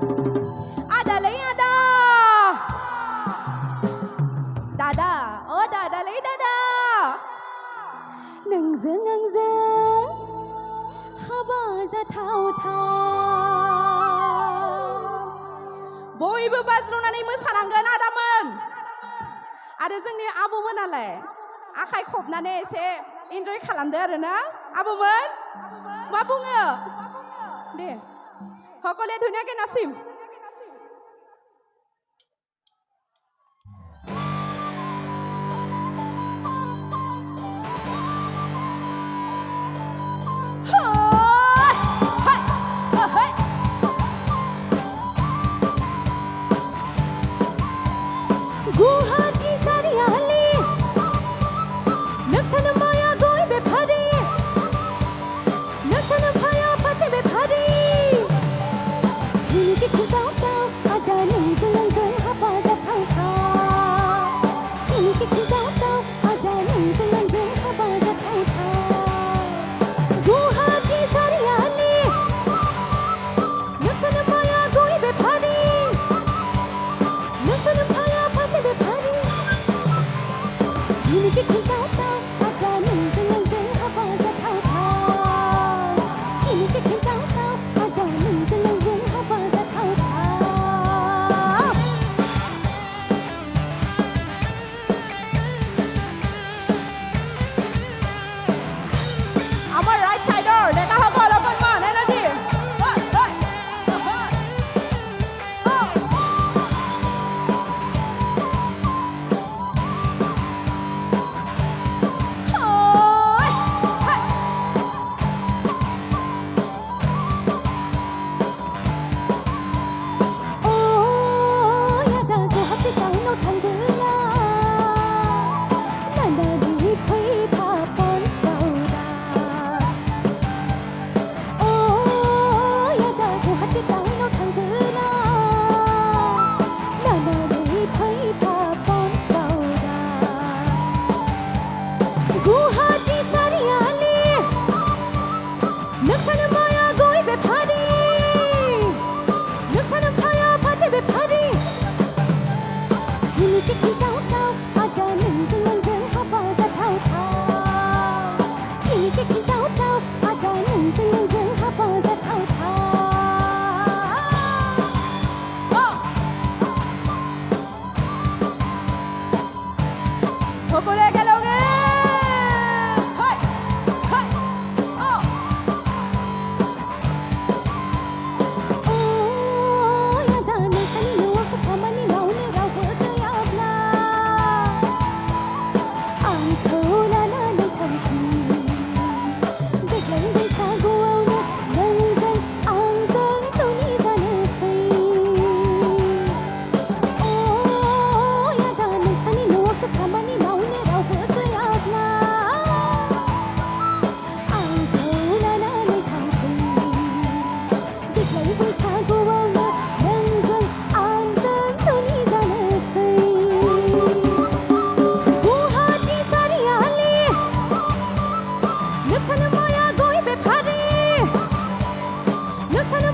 Ada lagi ada. Dada, oh dada lagi dada. नोंजों हाबा जाथावथाव बयबो बाज्र'नानै मोसानांगोन आदामोन आरो जोंनि आबौमोनालाय आखाइ खबनानै एसे इन्जय खालामदो आरोना आबौमोन मा बुङो दे সকলে ধুনীয়াকৈ নাচিম गुवाहाटी सारियाली नोंसानो माया गय बेफारि नोंसानो फाया फाथे बेफारि मिनिके खुदावथाव आदा नोंजों आंजों हाबा जाथावथाव मिनिके खुदावथाव आदा नोंजों आंजों हाबा जाथावथाव गुवाहाटी सारियाली नोंसानो माया गय बेफारि नोंसानो फाया फाथे बेफारि मिनिके खुदावथाव आदा नोंजों आंजों हाबा जाथावथाव मिनिके खुदावथाव आदा नोंजों आंजों हाबा जाथावथाव আমাৰ ৰাইট সাইডৰ ডেকাসকল অকণমান এনাৰ্জি गुवाहाटी सारियाली नोंसानो माया गय बेफारि नोंसानो फाया फाथे बेफारि मिनिके खुदावथाव आदा नोंजों आंजों हाबा जाथावथाव मिनिके खुदावथाव आदा नोंजों आंजों हाबा जाथावथाव সকলে একেলগে नोंसानो माया गय बेफारि नोंसानो